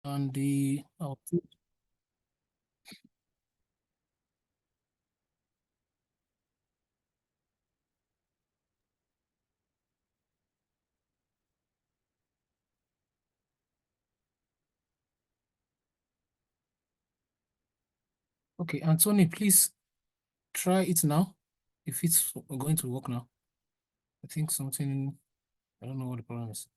on the okay, Anthony, please try it now. If it's going to work now. I think something, I don't know what the problem is.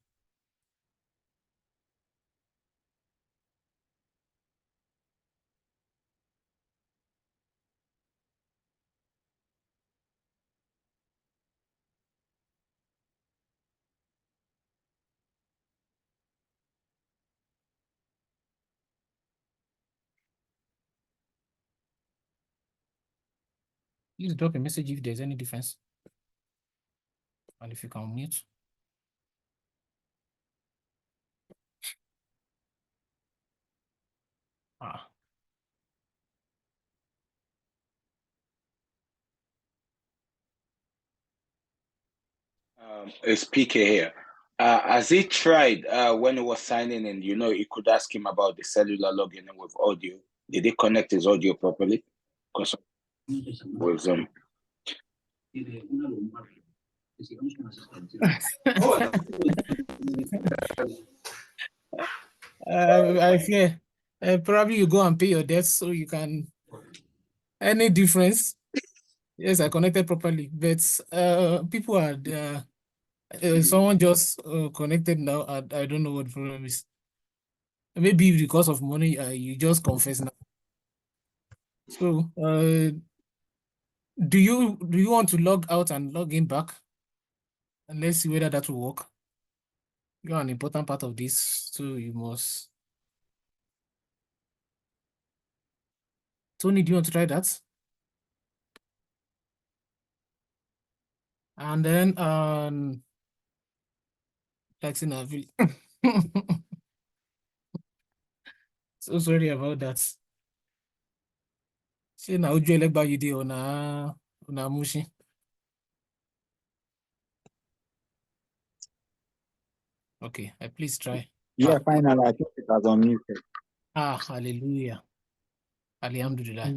Please drop a message if there's any difference. And if you can mute. Ah. It's PK here. Has he tried when he was signing in, he could ask him about the cellular login with audio. Did he connect his audio properly? Because with I fear probably you go and pay your debts so you can any difference. Yes, I connected properly, but people are someone just connected now. I don't know what the problem is. Maybe because of money, you just confess now. So do you want to log out and log in back? And let's see whether that will work. You're an important part of this, so you must. Tony, do you want to try that? And then like so sorry about that. See now you like you dey on a mushi. Okay, please try. Yeah, finally, I think it was unmuted. Hallelujah. Alhamdulillah.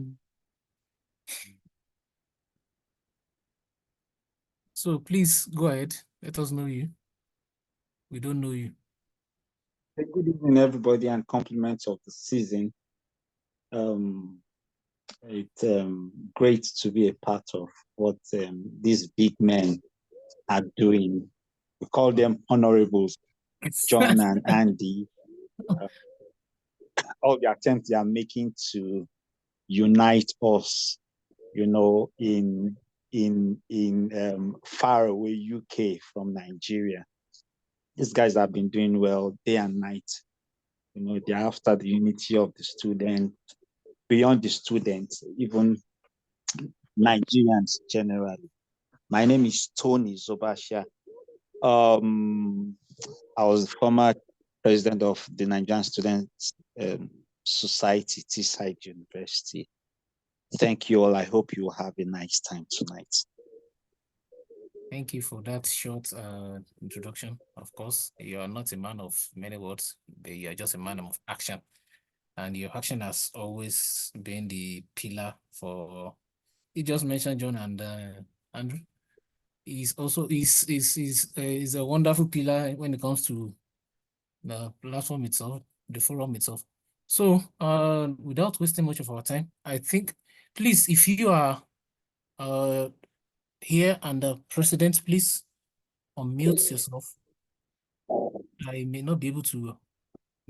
So please go ahead. Let us know you. We don't know you. Good evening, everybody, and compliments of the season. It's great to be a part of what these big men are doing. We call them honorables, John and Andy. All the attempts they are making to unite us, in far away UK from Nigeria. These guys have been doing well day and night. They're after the unity of the student, beyond the students, even Nigerians generally. My name is Tony Zobasha. I was the former president of the Nigerian Students Society, Teesside University. Thank you all. I hope you will have a nice time tonight. Thank you for that short introduction. Of course, you are not a man of many words, but you are just a man of action. And your action has always been the pillar for, you just mentioned John and Andrew. He's also is a wonderful pillar when it comes to the platform itself, the forum itself. So without wasting much of our time, I think, please, if you are here and the president, please unmute yourself. I may not be able to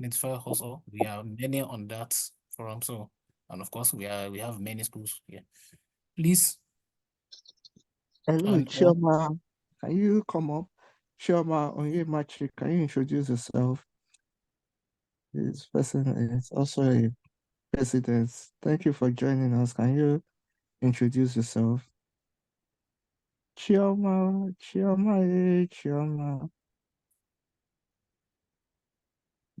identify us all. We are many on that forum, so, and of course we have many schools here. Please. Hello, Chioma. Can you come up? Chioma Onyemachi, can you introduce yourself? This person is also a president. Thank you for joining us. Can you introduce yourself? Chioma, Chioma.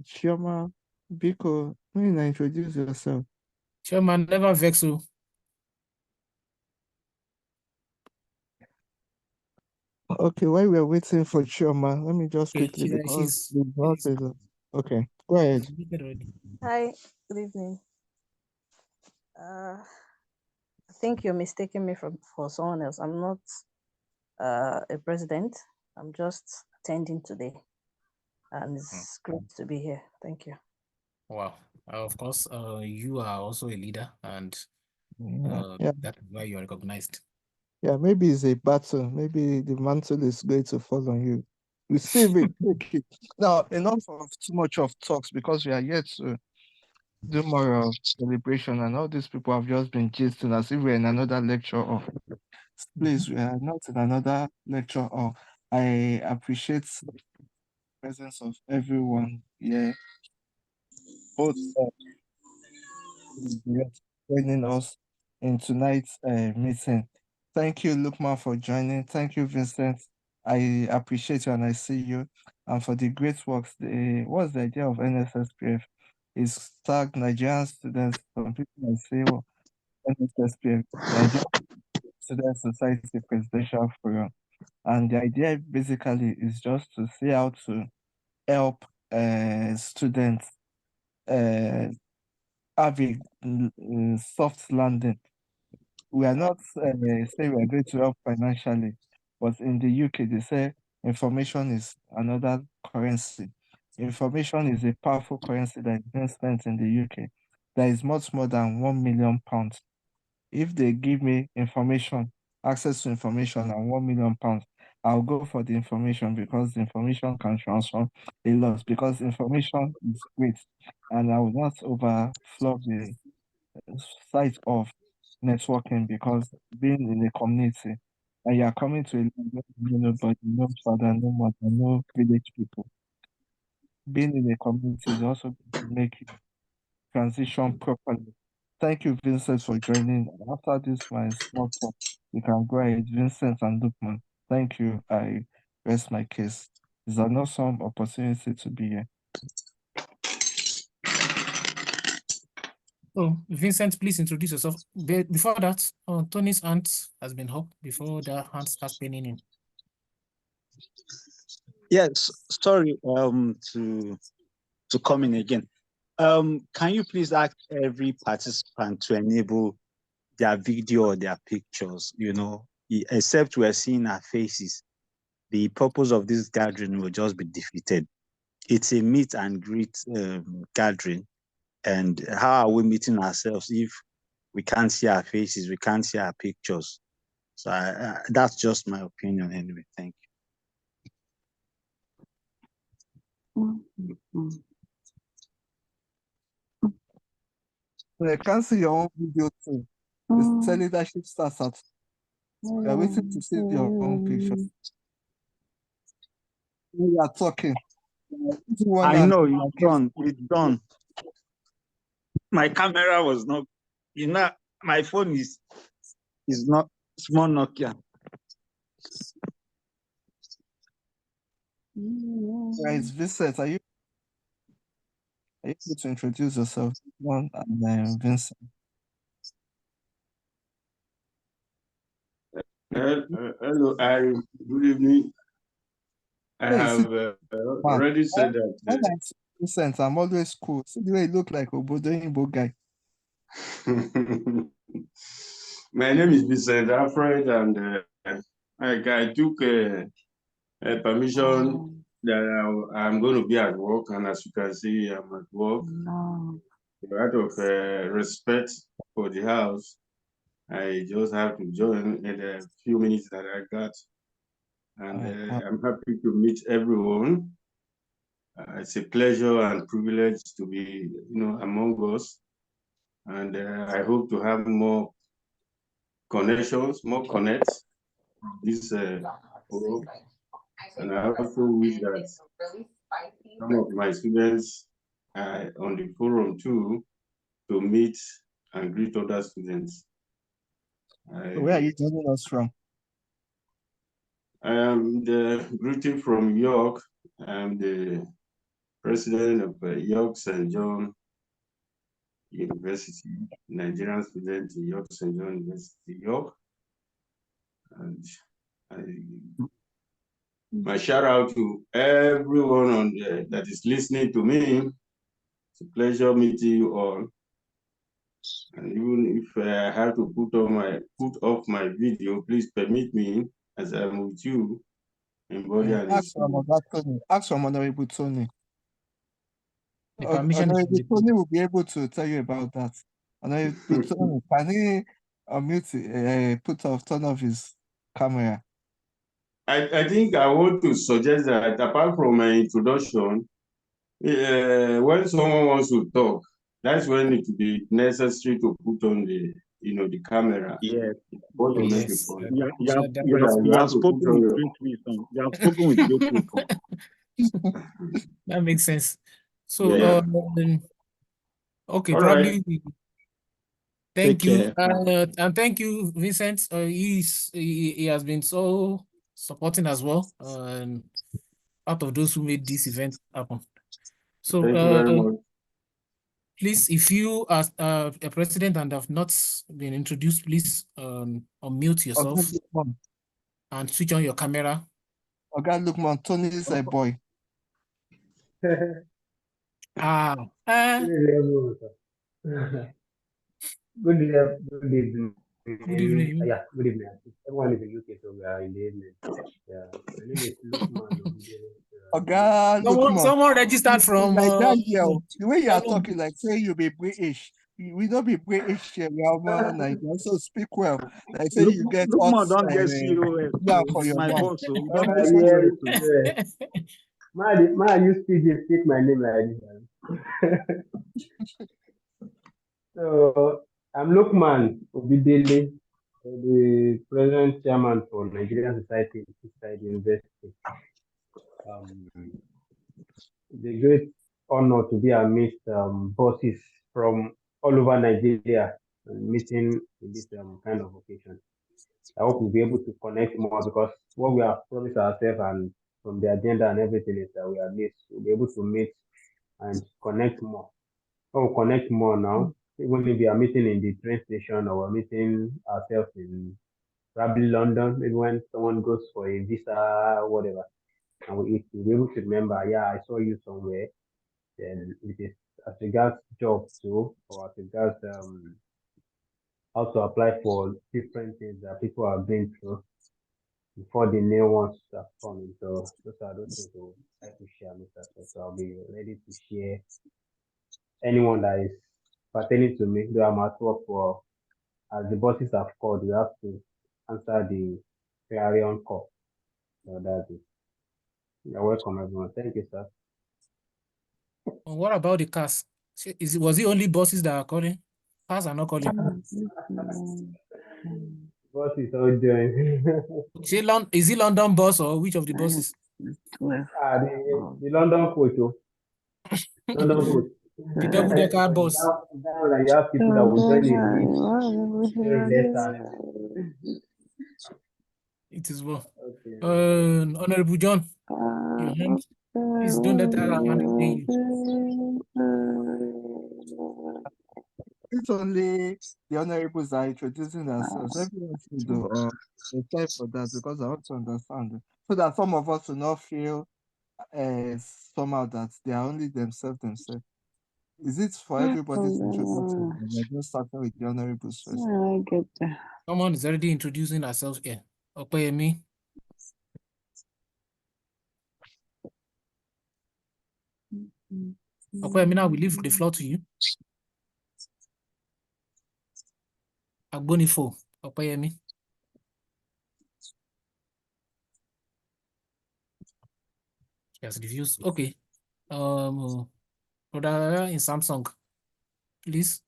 Chioma, Biko, when you introduce yourself. Chioma, never vex you. Okay, while we're waiting for Chioma, let me just quickly, Yeah, because okay. Go ahead. Hi, good evening. I think you're mistaking me for someone else. I'm not a president. I'm just attending today, and it's great to be here. Thank you. Wow. Of course, you are also a leader, and Yeah. that's why you are recognized. Yeah, maybe it's a battle. Maybe the mantle is going to fall on you. Receive it, take it. Now, enough of too much of talks because we are yet to do more of celebration, and all these people have just been gisting as if we're in another lecture. Or please, we are not in another lecture. Or I appreciate the presence of everyone here, both joining us in tonight's meeting. Thank you, Lukman, for joining. Thank you, Vincent. I appreciate you and I see you. And for the great works, what's the idea of NSSPF? Is tag Nigerian students. Some people might say, well, NSSPF, Nigerian Student Society Presidential Forum. And the idea basically is just to see how to help students have a soft landing. We are not saying we are going to help financially, but in the UK, they say information is another currency. Information is a powerful currency that is being spent in the UK. That is much more than £1 million. If they give me information, access to information and £1 million, I'll go for the information because the information can transform a lot. Because information is great, and I will not overflow the site of networking because being in a community and you are coming to a land where you know nobody, no father, no mother, no village people. Being in a community is also going to make you transition properly. Thank you, Vincent, for joining. After this, my small talk, you can go ahead, Vincent and Lukman. Thank you. I rest my case. It's an awesome opportunity to be here. So, Vincent, please introduce yourself. Before that, Tony's hand has been up before the hand starts paining him. Yes, sorry to come in again. Can you please ask every participant to enable their video or their pictures, except we're seeing our faces. The purpose of this gathering will just be defeated. It's a meet and greet gathering. And how are we meeting ourselves if we can't see our faces, we can't see our pictures? So that's just my opinion anyway. Thank you. I can't see your own video too. The leadership starts at. We are waiting to see your own picture. We are talking. I know it's done. It's done. My camera was not. My phone is not small Nokia. Guys, Vincent, are you able to introduce yourself? One and Vincent. Hello, good evening. I have already said that. When I see Vincent, I'm always cool. See the way you look like Obodoyinbo guy. My name is Vincent Alfred, and I took permission that I'm going to be at work, and as you can see, I'm at work. Out of respect for the house, I just have to join in the few minutes that I got. And I'm happy to meet everyone. It's a pleasure and privilege to be, among us. And I hope to have more connections, more connects this forum. And I also wish that some of my students are on the forum too, to meet and greet other students. Where are you joining us from? I am the greeting from York. I'm the president of York St. John University, Nigerian student in York St. John University, York. And my shout out to everyone that is listening to me It's a pleasure meeting you all. And even if I have to put off my video, please permit me as I'm with you in body and in Ask from spirit. Tony. Ask from Honorable Tony. The permission is Honorable Tony will be able to tell you about that. Honorable Tony, can he turn off his camera? I think I want to suggest that apart from my introduction, when someone wants to talk, that's when it will be necessary to put on the camera. Yes. Want to make a Yes. point. You have spoken with great wisdom. You have spoken with great wisdom. That makes sense. So, Yeah. okay, All probably. right. Thank Take you, care. and thank you, Vincent. He has been so supporting as well, and out of those who made this event happen. So, Thank you very much. please, if you are a president and have not been introduced, please unmute yourself and switch on your camera. Okay, look, man, Tony is a boy. Good evening. Good evening. Good evening. Yeah, good evening. Everyone is in UK, so we are in the evening. Yeah, my name is Lukman. Someone registered from the way you are talking, like say you be British. We don't be British here. We are Nigerian, so speak well. Like say you get Lukman, don't get serious. Yeah, for your My mouth. boss, so don't get serious. Man, you speak my name like this. So I'm Lukman Obidele, the present chairman for Nigerian Society inside University. It's a great honor to be amidst bosses from all over Nigeria and meeting in this kind of occasion. I hope we'll be able to connect more because what we have promised ourselves and from the agenda and everything is that we'll be able to meet and connect more. When we connect more now, even if we are meeting in the train station or we're meeting ourselves in probably London, maybe when someone goes for a visa, whatever, and we'll be able to remember, yeah, I saw you somewhere. Then it is as regards job too, or as regards how to apply for different things that people have been through before the new ones are coming. So those are those things we'll like to share, Mr. So I'll be ready to share anyone that is pertaining to me, though I'm at work for as the bosses have called, you have to answer the clarion call. So that's it. You're welcome, everyone. Thank you, sir. What about the cars? Was it only buses that are calling? Cars are not calling. Bosses all join. Is it London bus or which of the buses? The London coach. London coach. The double-decker bus. You have people that will join in less. It is well. Okay. Honorable John, your hand. Please don't let that hand in you. It's only the honorables are introducing themselves. Everyone should do time for that because I want to understand so that some of us will not feel somehow that they are only themselves. Is it for everybody to introduce themselves? We're just starting with the honorables first. I get that. Someone is already introducing herself here. Opeyemi. Opeyemi, now we leave the floor to you. Agbonifo, Opeyemi. Yes, reviews. Okay. Brother in Samsung, please.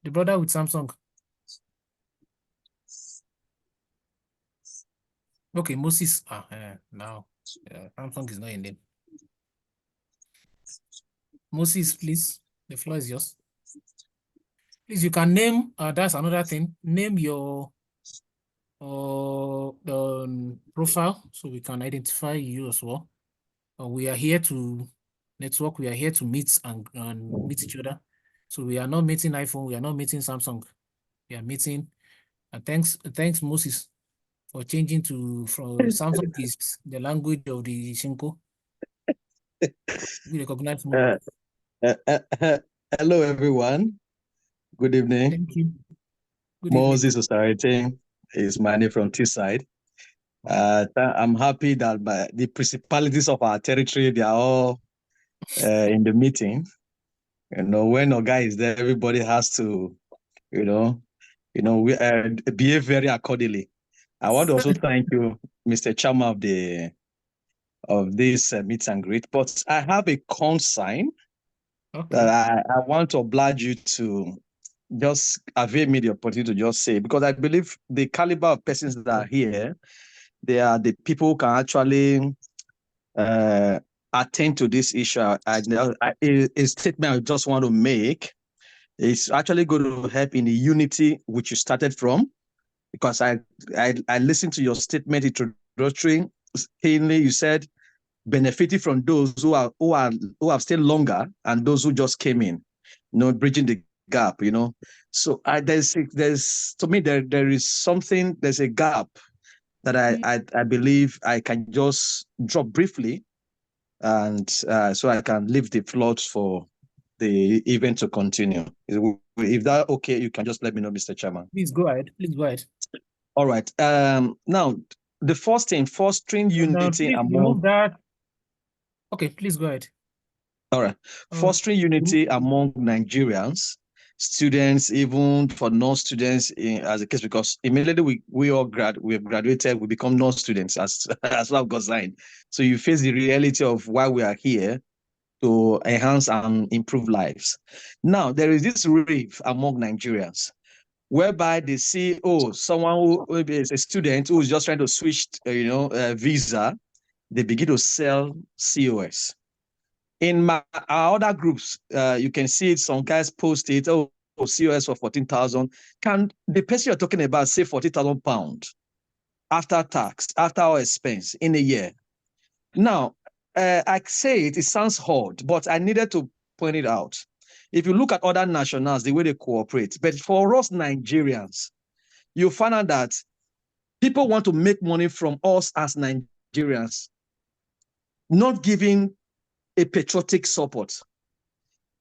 The brother with Samsung. Okay, Moses. Now Samsung is not in name. Moses, please. The floor is yours. Please, you can name. That's another thing. Name your profile so we can identify you as well. We are here to network. We are here to meet and meet each other. So we are not meeting iPhone. We are not meeting Samsung. We are meeting. And thanks Moses for changing from Samsung is the language of the Shinko. We recognize more. Hello, everyone. Good evening. Thank you. Good Moses evening. Society is Manny from T-side. I'm happy that the principalities of our territory, they are all in the meeting. When a guy is there, everybody has to, we behave very accordingly. I want to also thank you, Mr. Chairman of this meet and greet. But I have a consign that I want to oblige you to just avail me the opportunity to just say, because I believe the caliber of persons that are here, they are the people who can actually attend to this issue. A statement I just want to make is actually going to help in the unity which you started from, because I listened to your statement introductory. Keenly, you said benefiting from those who have stayed longer and those who just came in, bridging the gap, So there's to me there is something, there's a gap that I believe I can just drop briefly, and so I can leave the floor for the event to continue. If that's okay, you can just let me know, Mr. Chairman. Please go ahead. Please go ahead. All right. Now, the first thing, fostering unity among... remove that. Okay, please go ahead. All right. Fostering unity among Nigerians, students, even for non-students as a case, because immediately we have graduated, we become non-students as well got signed. So you face the reality of why we are here, to enhance and improve lives. Now, there is this rave among Nigerians, whereby they see, someone who is a student who is just trying to switch, visa, they begin to sell COS. In our other groups, you can see it, some guys post it, COS for 14,000. Can the person you're talking about say 40,000 pounds after tax, after our expense in a year? Now, I say it sounds hard, but I needed to point it out. If you look at other nationals, the way they cooperate, but for us Nigerians, you find out that people want to make money from us as Nigerians, not giving a patriotic support.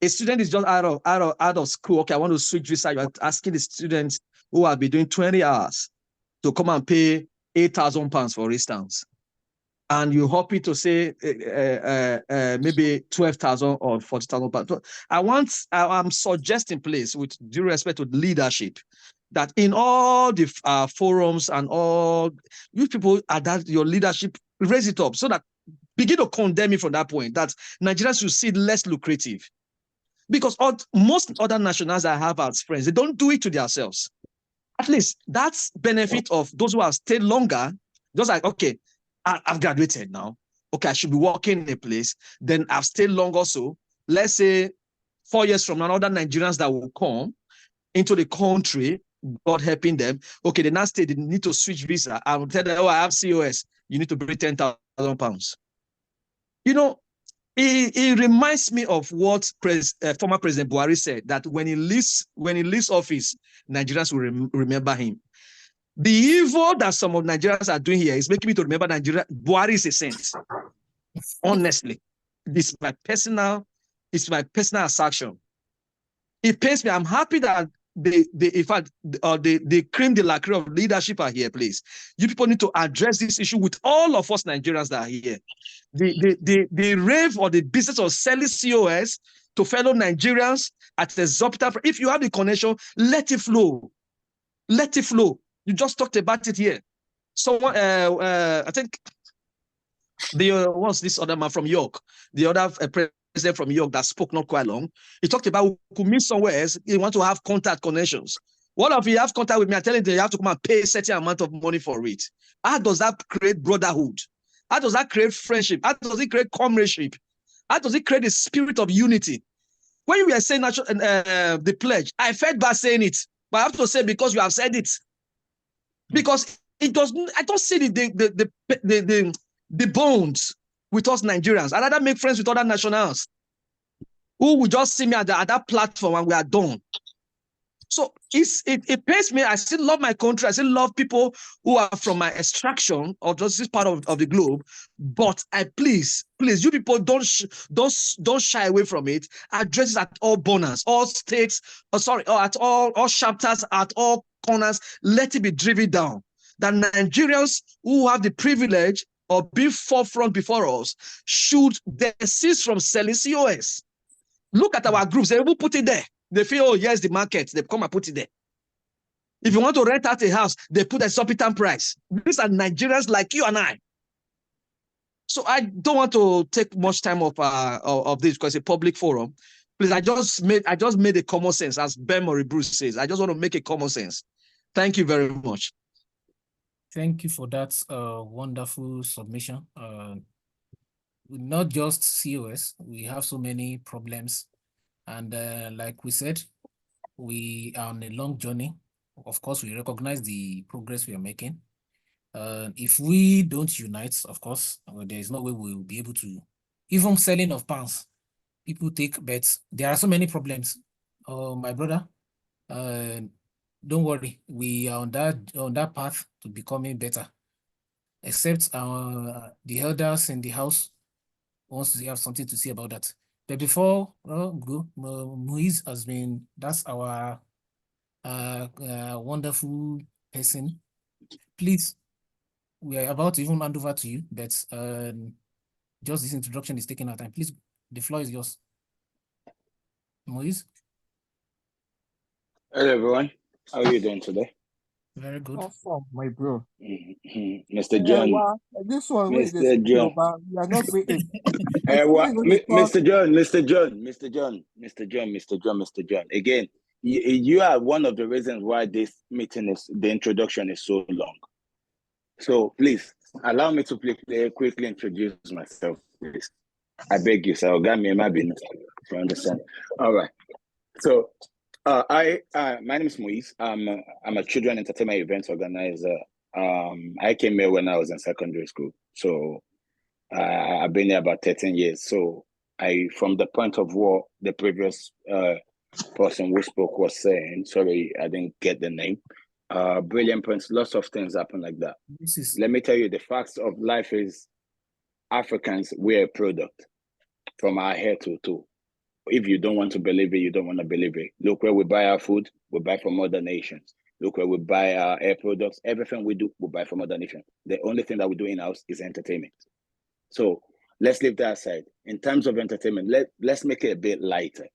A student is just out of school. Okay, I want to switch visa. You're asking the students who have been doing 20 hours to come and pay 8,000 pounds, for instance. And you're happy to say maybe 12,000 or 40,000 pounds. I'm suggesting, please, with due respect to leadership, that in all the forums and all you people that your leadership, raise it up so that begin to condemn it from that point, that Nigerians should see it less lucrative. Because most other nationals I have as friends, they don't do it to themselves. At least that's benefit of those who have stayed longer, just like, okay, I've graduated now. Okay, I should be working in a place. Then I've stayed long also. Let's say 4 years from now, other Nigerians that will come into the country, God helping them. Okay, they now stay, they need to switch visa. I will tell them, I have COS. You need to bring 10,000 pounds. It reminds me of what former President Buhari said, that when he leaves office, Nigerians will remember him. The evil that some of Nigerians are doing here is making me to remember Nigeria. Buhari is a saint. Honestly, it's my personal assertion. It pains me. I'm happy that the cream de la creme of leadership are here, please. You people need to address this issue with all of us Nigerians that are here. The rave or the business of selling COS to fellow Nigerians at exorbitant. If you have the connection, let it flow. Let it flow. You just talked about it here. Someone, I think, what's this other man from York? The other president from York that spoke not quite long. He talked about we could meet somewhere else. He want to have contact connections. What if you have contact with me? I tell you, you have to come and pay a certain amount of money for it. How does that create brotherhood? How does that create friendship? How does it create comradeship? How does it create a spirit of unity? When you were saying the pledge, I felt bad saying it, but I have to say because you have said it. Because it doesn't, I don't see the bonds with us Nigerians. I rather make friends with other nationals who will just see me at that platform and we are done. So it pains me. I still love my country. I still love people who are from my extraction or just this part of the globe. But please, you people don't shy away from it. Address it at all borders, all states, or at all chapters, at all corners. Let it be driven down. That Nigerians who have the privilege of being forefront before us should desist from selling COS. Look at our groups. They will put it there. They feel, oh, yes, the market. They come and put it there. If you want to rent out a house, they put a exorbitant price. These are Nigerians like you and I. So I don't want to take much time of this because it's a public forum. Please, I just made a common sense, as Ben Murray Bruce says. I just want to make a common sense. Thank you very much. Thank you for that wonderful submission. Not just COS, we have so many problems. And like we said, we are on a long journey. Of course, we recognize the progress we are making. If we don't unite, of course, there is no way we will be able to, even selling of pants, people take bets. There are so many problems. My brother, don't worry, we are on that path to becoming better. Except the elders in the house wants to have something to say about that. But before Muiz has been, that's our wonderful person. Please, we are about to even hand over to you, but just this introduction is taking our time. Please, the floor is yours. Muiz? Hello, everyone. How are you doing today? Very good. Awesome, my bro. Mr. John. This one, Mr. John. We are not waiting. Mr. John. Again, you are one of the reasons why this meeting the introduction is so long. So please allow me to quickly introduce myself, please. I beg you, sir. My name understand. All right. So my name is Moise. I'm a children entertainment events organizer. I came here when I was in secondary school. So I've been here about 13 years. So from the point of what the previous person who spoke was saying, sorry, I didn't get the name. Brilliant points. Lots of things happen like that. Let me tell you, the facts of life is Africans, we're a product from our head to toe. If you don't want to believe it, you don't want to believe it. Look where we buy our food, we buy from other nations. Look where we buy our air products. Everything we do, we buy from other nations. The only thing that we do in-house is entertainment. So let's leave that aside. In terms of entertainment, let's make it a bit lighter.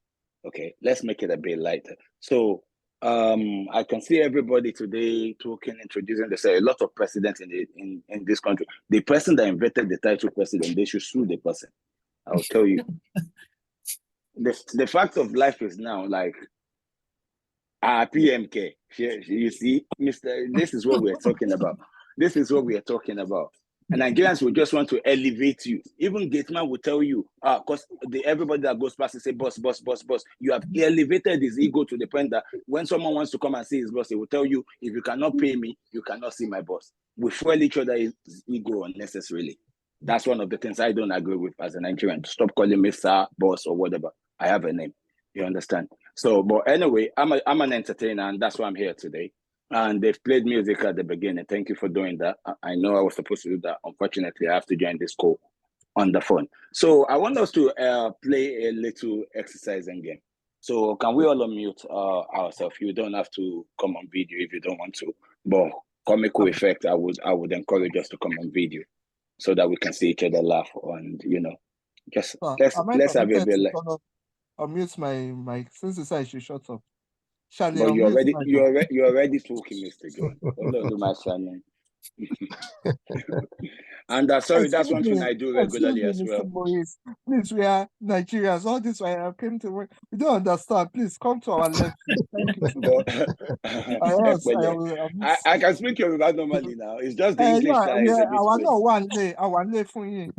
Okay, let's make it a bit lighter. So I can see everybody today talking, introducing. They say a lot of presidents in this country. The person that invented the title president, they should sue the person. I'll tell you. The fact of life is now like PMK. You see, this is what we're talking about. This is what we are talking about. And Nigerians will just want to elevate you. Even Gateman will tell you, because everybody that goes past and say, boss. You have elevated his ego to the point that when someone wants to come and see his boss, he will tell you, if you cannot pay me, you cannot see my boss. We fuel each other's ego unnecessarily. That's one of the things I don't agree with as a Nigerian. Stop calling me sir, boss, or whatever. I have a name. You understand? So, but anyway, I'm an entertainer, and that's why I'm here today. And they've played music at the beginning. Thank you for doing that. I know I was supposed to do that. Unfortunately, I have to join this call on the phone. So I want us to play a little exercising game. So can we all unmute ourselves? You don't have to come on video if you don't want to. But comical effect, I would encourage us to come on video so that we can see each other laugh and just let's have a bit. Unmute my since it's I should shut up. Charlie, but you're already talking, Mr. John. Don't do my channel. And sorry, that's one thing I do regularly as well. Please, we are Nigerians. All this why I came to work. We don't understand. Please come to our left. Thank you. I can speak Yoruba normally now. It's just the English that is a bit strange.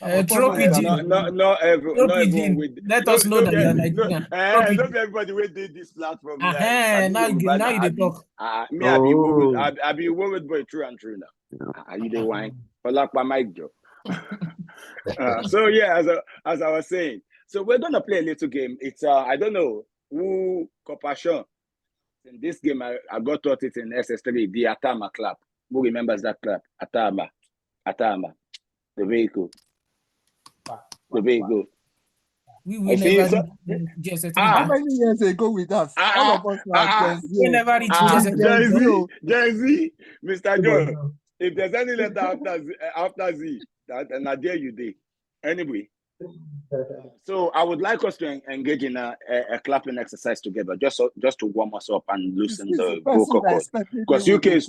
Throw pigeon. Not everyone with. Let us know that you are Nigerian. Not everybody will do this platform. Now you talk. Me, I be worried boy true and true now. Are you the wine? So yeah, as I was saying, so we're gonna play a little game. It's I don't know who compassion. In this game, I got taught it in SS3, the Atama clap. Who remembers that clap? Atama. The vehicle. The vehicle. We never reached How many years ago with us? All of us were Gen Z. We never reached Gen Z. Mr. Joe, if there's any letter after Z, and I dare you day. Anyway. So I would like us to engage in a clapping exercise together, just to warm us up and loosen the vocal cords. Because UK is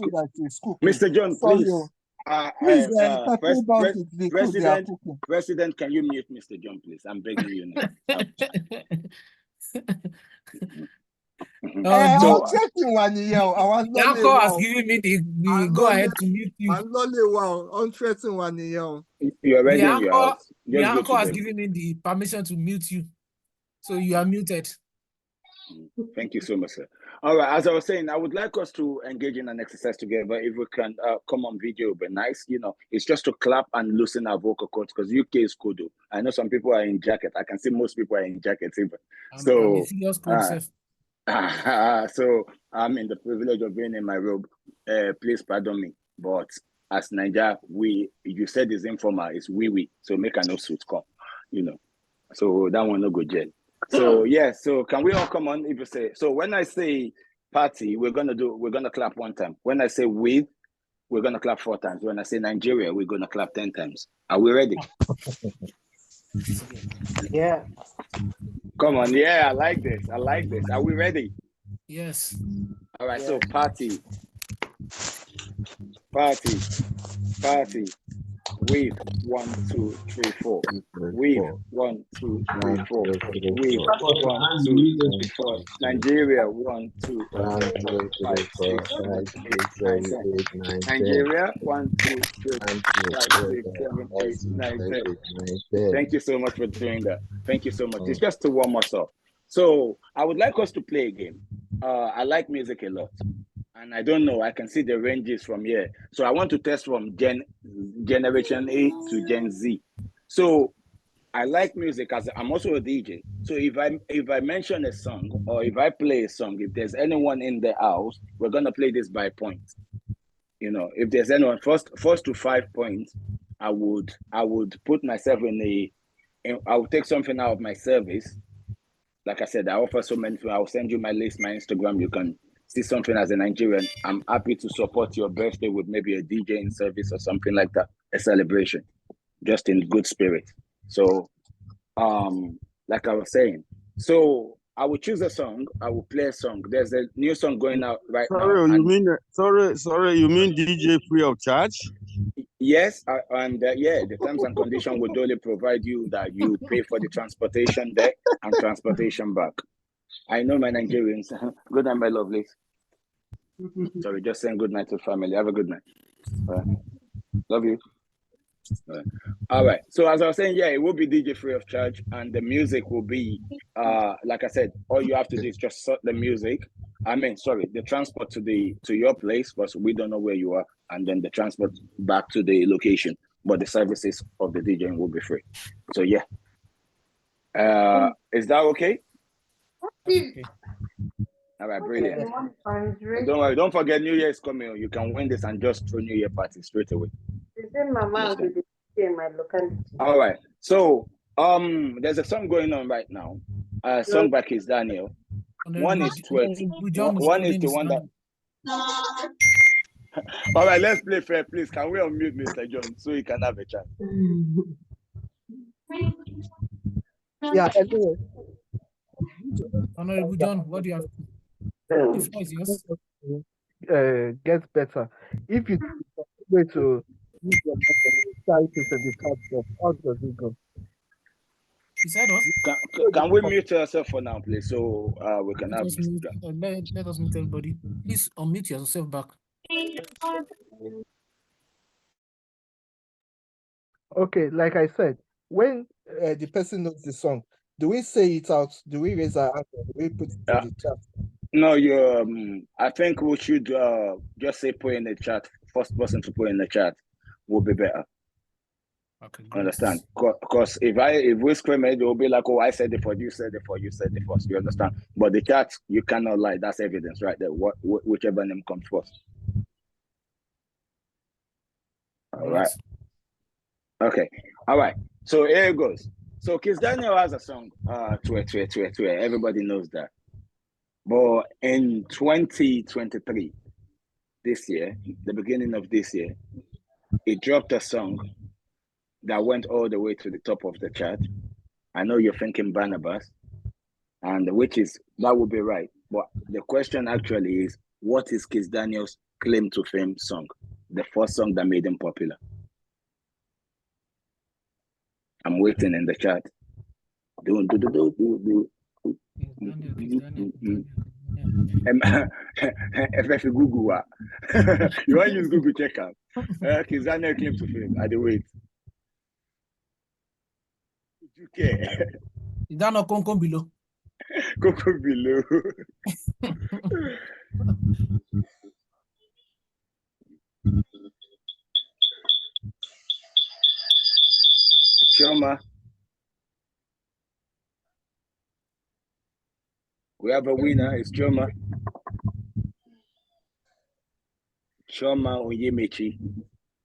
Mr. John, please. President, can you mute Mr. John, please? I'm begging you now. Uncle has given me the go ahead to mute you. You're ready in your house. The uncle has given me the permission to mute you. So you are muted. Thank you so much, sir. All right, as I was saying, I would like us to engage in an exercise together. If we can come on video, it would be nice. You know, it's just to clap and loosen our vocal cords because UK is cool. I know some people are in jacket. I can see most people are in jackets even. So I'm in the privilege of being in my robe. Please pardon me. But as Naija, you said it's informal, it's we. So make a no suit come, you know. So that one no go jail. So yeah, so can we all come on if you say so when I say party, we're gonna clap one time. When I say with, we're gonna clap 4 times. When I say Nigeria, we're gonna clap 10 times. Are we ready? Yeah. Come on, yeah, I like this. Are we ready? Yes. All right, so party. Wave 1, 2, 3, 4. Wave 1, 2, 3, 4. Wave 1, 2, 3, 4. Nigeria 1, 2, 3, 4, 5, 6, 7, 8, 9, 10. Nigeria 1, 2, 3, 4, 5, 6, 7, 8, 9, 10. Thank you so much for doing that. Thank you so much. It's just to warm us up. So I would like us to play a game. I like music a lot. And I don't know, I can see the ranges from here. So I want to test from Generation A to Gen Z. So I like music as I'm also a DJ. So if I mention a song or if I play a song, if there's anyone in the house, we're gonna play this by points. You know, if there's anyone first to 5 points, I would put myself I would take something out of my service. Like I said, I offer so many things. I'll send you my list, my Instagram. You can see something as a Nigerian. I'm happy to support your birthday with maybe a DJ in service or something like that, a celebration, just in good spirit. So, like I was saying, so I will choose a song. I will play a song. There's a new song going out right now. Sorry, you mean DJ free of charge? Yes, and the terms and conditions would only provide you that you pay for the transportation there and transportation back. I know my Nigerians. Good night, my lovelies. Sorry, just saying good night to family. Have a good night. Love you. All right. So as I was saying, it will be DJ free of charge, and the music will be, like I said, all you have to do is just sort the music. The transport to your place, because we don't know where you are, and then the transport back to the location. But the services of the DJing will be free. So yeah. Is that okay? Okay. All right, brilliant. Don't worry, don't forget New Year is coming. You can win this and just throw New Year party straight away. All right. So there's a song going on right now. Song by Kiss Daniel. One is the one that. All right, let's play fair, please. Can we unmute Mr. John so he can have a chance? Yeah, anyway. Honorable John, what do you have? The floor is yours. Gets better. If you go to use your type it in the chat box, how does it go? You said what? Can we mute yourself for now, please, so we can have. Let us mute everybody. Please unmute yourself back. Okay, like I said, when the person knows the song, do we say it out? Do we raise our hand? Do we put it in the chat? No, I think we should just say put in the chat. First person to put in the chat will be better. Okay, great. Understand? Because if we scream it, they'll be like, oh, I said it for you, said it for you, said it first. You understand? But the chat, you cannot lie. That's evidence right there. Whichever name comes first. All right. Okay. All right. So here it goes. So Kiss Daniel has a song, Twe. Everybody knows that. But in 2023, this year, the beginning of this year, he dropped a song that went all the way to the top of the chart. I know you're thinking Barnabas, and that would be right. But the question actually is, what is Kiss Daniel's claim to fame song? The first song that made him popular. I'm waiting in the chat. If you Google, you want to use Google check out. Kiss Daniel claim to fame. I do wait. Okay. Is that not Conco below? Coco below. Choma. We have a winner. It's Choma. Choma Onyemechi.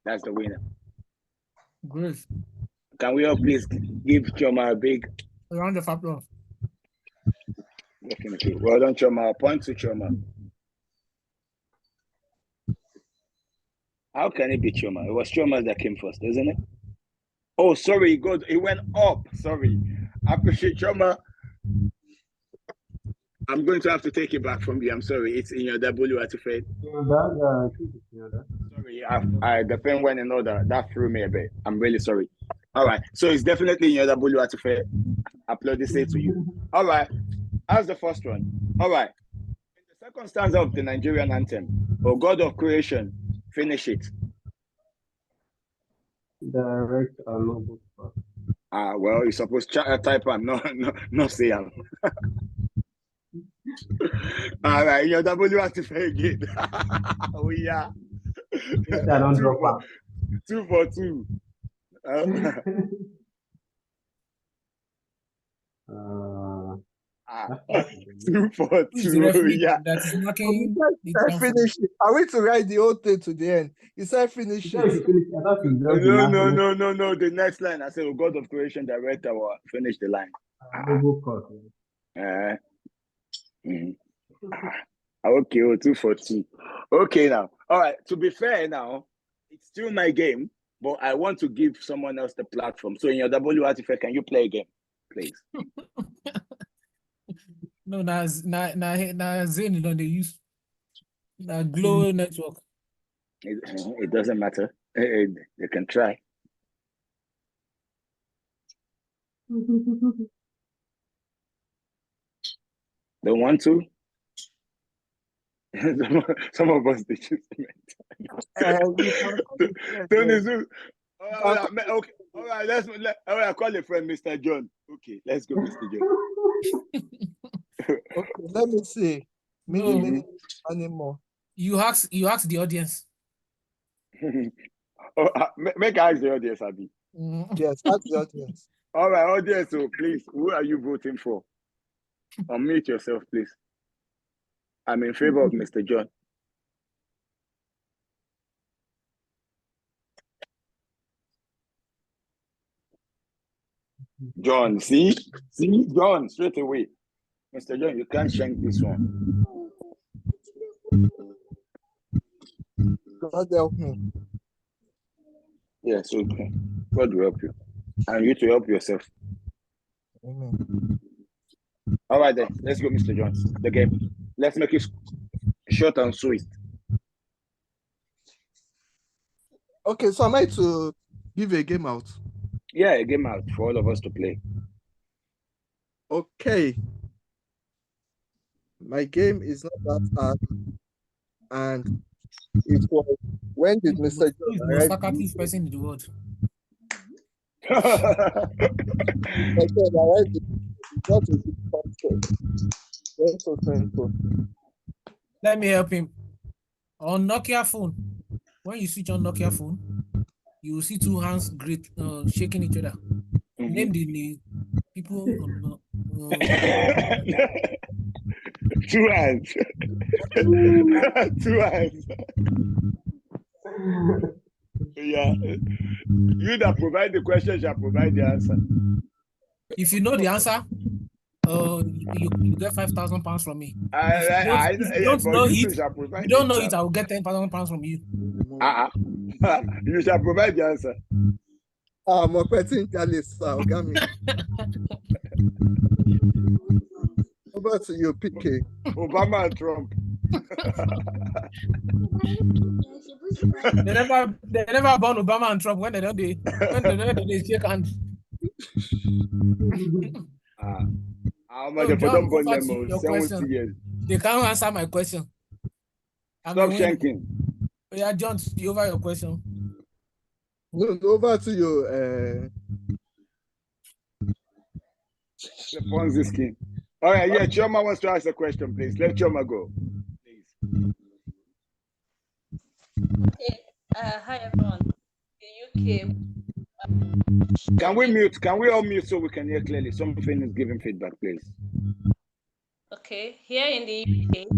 That's the winner. Great. Can we all please give Choma a big round of applause? Definitely. Well done, Choma. Point to Choma. How can it be Choma? It was Choma that came first, isn't it? Oh, sorry, God, it went up. Sorry. I appreciate Choma. I'm going to have to take it back from you. I'm sorry. It's in your W at Sorry, the pen went in order. That threw me a bit. I'm really sorry. All right. So it's definitely in your W at Upload this to you. All right. That's the first one. All right. In the second stanza of the Nigerian anthem, O God of creation, finish it. Direct noble. Well, you're supposed to type and no say am. All right, your W at again. Oh yeah. 2 for 2. 2 for 2. Yeah. That is knocking. Finish it. I wait to write the whole thing to the end. He said finish it. No. The next line, I said, oh God of creation, direct our finish the line. Okay, 2 for 2. Okay, now. All right. To be fair, now it's still my game, but I want to give someone else the platform. So in your W artifact, can you play a game, please? No, na Zane don't they use Glow network. It doesn't matter. They can try. Don't want to? Some of us they choose Tony Zoo. Okay. All right. All right. Call a friend, Mr. John. Okay, let's go, Mr. John. Okay, let me see. Anymore. You ask the audience. Make ask the audience, Abby. Yes, ask the audience. All right, audience. So please, who are you voting for? Unmute yourself, please. I'm in favor of Mr. John. John, see, John, straight away. Mr. John, you can't shank this one. God help me. Yes, okay. God will help you. And you to help yourself. Amen. All right then, let's go, Mr. John. The game. Let's make it short and sweet. Okay, so am I to give a game out? Yeah, a game out for all of us to play. Okay. My game is not that hard. And it was, when did Mr. John the most talkative person in the world? Let me help him. On Nokia phone, when you switch on Nokia phone, you will see two hands shaking each other. Name the people. Two hands. Two hands. Yeah. You that provide the question shall provide the answer. If you know the answer, you get £5,000 from me. If you don't know it, I will get £10,000 from you. You shall provide the answer. I'm a question, Ogami. Over to you, PK. Obama and Trump. They never born Obama and Trump when they don't shake hands. John, your question. They can't answer my question. Stop shanking. Yeah, John, over your question. No, over to you. The Ponzi scheme. All right, yeah, Chioma wants to ask a question, please. Let Chioma go. Please. Okay. Hi, everyone. The UK. Can we mute? Can we all mute so we can hear clearly? Something is giving feedback, please. Okay. Here in the UK,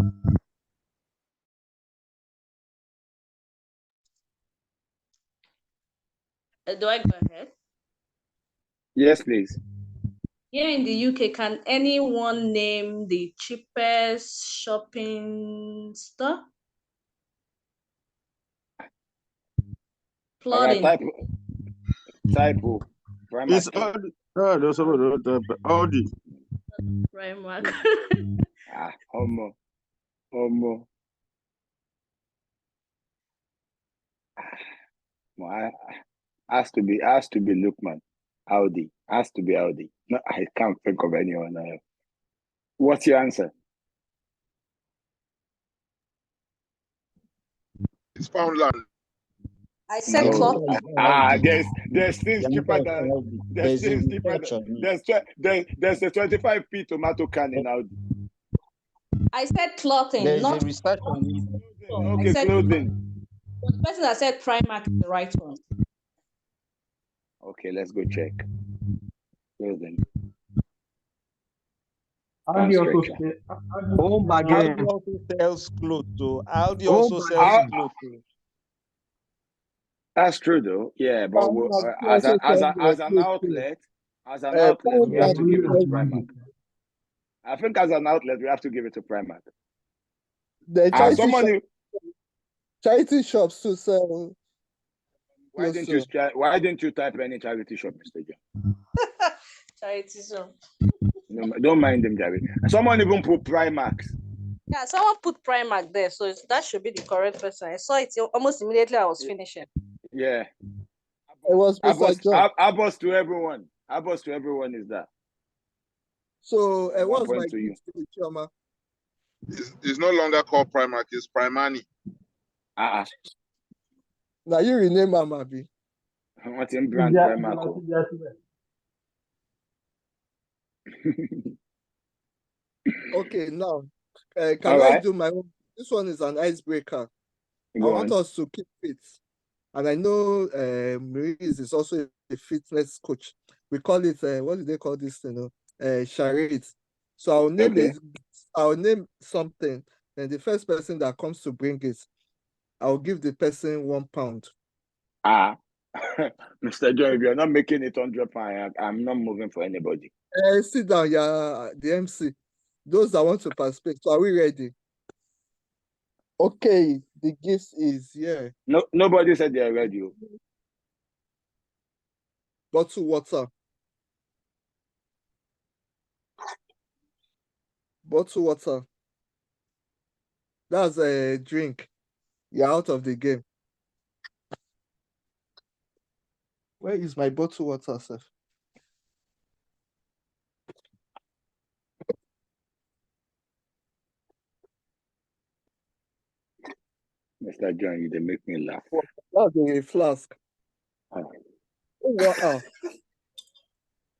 do I go ahead? Yes, please. Here in the UK, can anyone name the cheapest shopping store? Plotting. Type It's Audi. Audi. Primark. Homo. Has to be Lukman. Audi. Has to be Audi. No, I can't think of anyone else. What's your answer? It's Poundland. I said clock. There's things cheaper than there's a 25p tomato can in Audi. I said clothing. There's not a research on it. Okay, clothing. The person that said Primark is the right one. Okay, let's go check. Clothing. Audi also sells clothes. So Audi also sells clothes. That's true, though. Yeah, but as an outlet, we have to give it to Primark. I think as an outlet, we have to give it to Primark. The charity shops to sell. Why didn't you type any charity shop, Mr. John? Charity shop. No, don't mind them, Gary. Someone even put Primark. Yeah, someone put Primark there, so that should be the correct person. I saw it almost immediately. I was finishing. Yeah. It was Abbas to everyone. Abbas to everyone is that. So what's my to you, Chioma? It's no longer called Primark. It's Primani. Now you rename Mamabi. What's in brand Primark? Okay, now can I do my own? This one is an icebreaker. I want us to keep fit. And I know Maurice is also a fitness coach. We call it what do they call this thing? Charades. So I'll name something, and the first person that comes to bring it, I'll give the person £1. Mr. John, if you're not making it £100, I'm not moving for anybody. Sit down, the MC. Those that want to participate. So are we ready? Okay, the gift is here. No, nobody said they're ready. Bottle water. Bottle water. That's a drink. You're out of the game. Where is my bottle water, sir? Mr. John, they make me laugh. That's a flask. Oh, wow.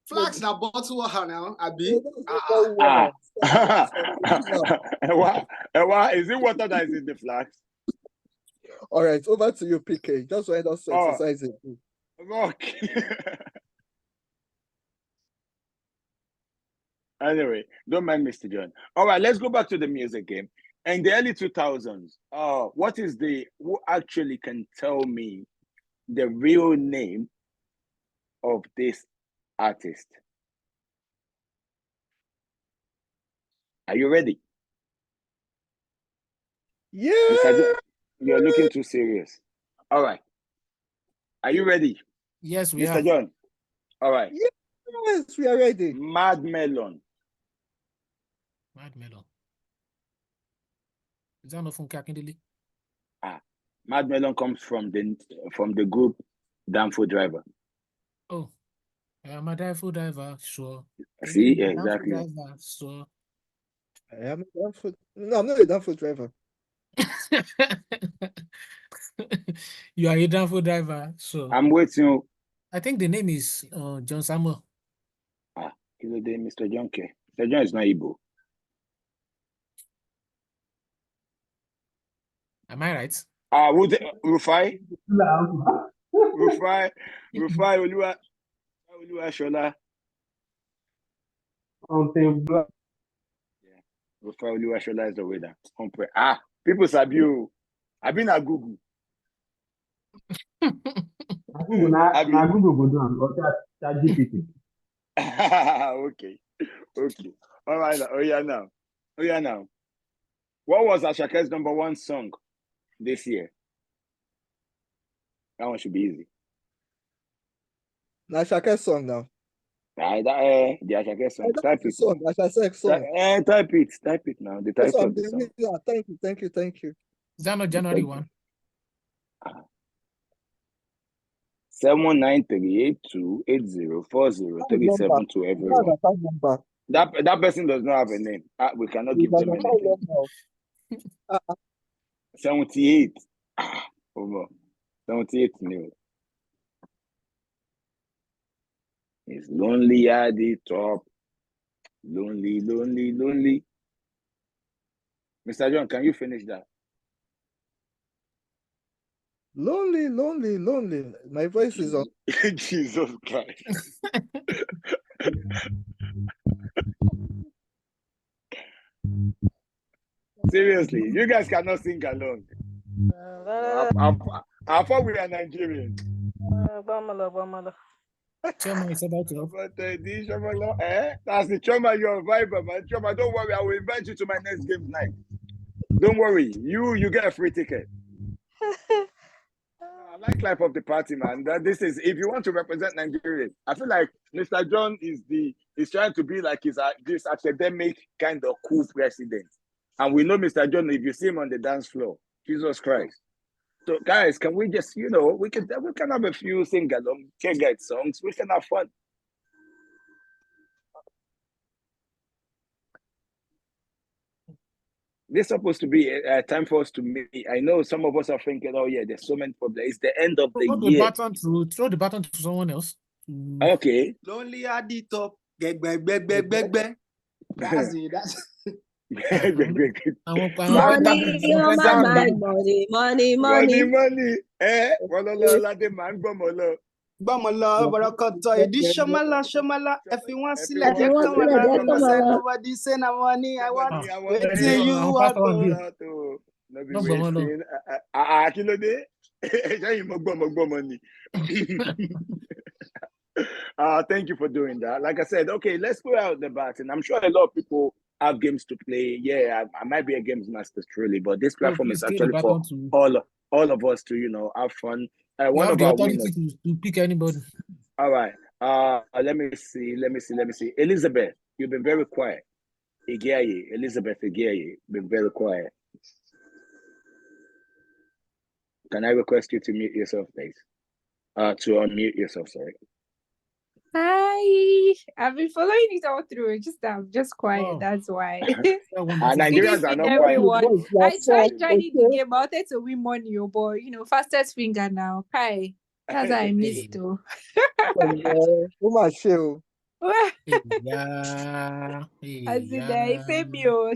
Flask now bottle water now, Abi. Is it water that is in the flask? All right, over to you, PK. Just want us to exercise it. Okay. Anyway, don't mind Mr. John. All right, let's go back to the music game. In the early 2000s, who actually can tell me the real name of this artist? Are you ready? Yeah. Mr. John, you're looking too serious. All right. Are you ready? Yes, we are. Mr. John. All right. Yes, we are ready. Mad Melon. Mad Melon. Is that not from Kakindili? Mad Melon comes from the group Danfo Driver. Oh, I'm a Danfo driver, sure. See, exactly. Driver, sure. I am a Danfo. No, I'm not a Danfo driver. You are a Danfo driver, so I'm waiting. I think the name is John Samuel. Mr. John K. Mr. John is not Igbo. Am I right? Rufai? Rufai Olua Shola. Rufai Olua Shola is the way that. People sabi you. I've been at Google. Okay. All right. Oh yeah now. What was Ashake's #1 song this year? That one should be easy. Ashake's song now. The Ashake song. Type it. Song. Ashake's song. Type it now. The title of the song. Thank you. Is that not January 1? 79382804037 to everyone. That person does not have a name. We cannot give them anything. 78. 78 new. It's lonely at the top. Lonely. Mr. John, can you finish that? Lonely. My voice is on. Jesus Christ. Seriously, you guys cannot sing along. I thought we are Nigerians. Choma is about to help. That's the Choma, you're a viber, man. Choma, don't worry, I will invite you to my next game tonight. Don't worry, you get a free ticket. I like life of the party, man. This is, if you want to represent Nigeria, I feel like Mr. John is trying to be like this academic kind of cool president. And we know Mr. John, if you see him on the dance floor, Jesus Christ. So guys, can we just, we can have a few sing-along, get songs, we can have fun. This is supposed to be a time for us to meet. I know some of us are thinking, oh yeah, there's so many problems. It's the end of the year. Throw the baton to someone else. Okay. Lonely at the top. That's money. Gbọ́mọlọ bọ̀rọ̀kọ̀tọ̀ ìdí ṣọmọlá ẹ̀fí wọn sílẹ̀ jẹ́ kọ́mọlá lọ́sẹ̀ nobody say na money I want wetin you want to. Kí ló dé? Ṣẹ́yìn mo gbọ́mọ ni. Thank you for doing that. Like I said, okay, let's go out the bat, and I'm sure a lot of people have games to play. Yeah, I might be a games master truly, but this platform is actually for all of us to, have fun. One of our winners to pick anybody. All right. Let me see. Elizabeth, you've been very quiet. Elizabeth Igiaye, been very quiet. Can I request you to mute yourself, please? To unmute yourself, sorry. Hi, I've been following it all through. I'm just quiet. That's why. Nigerians are not everyone. I tried joining the game. I wanted to win money, but fastest finger now. Hi, that's how I missed too. Pay me,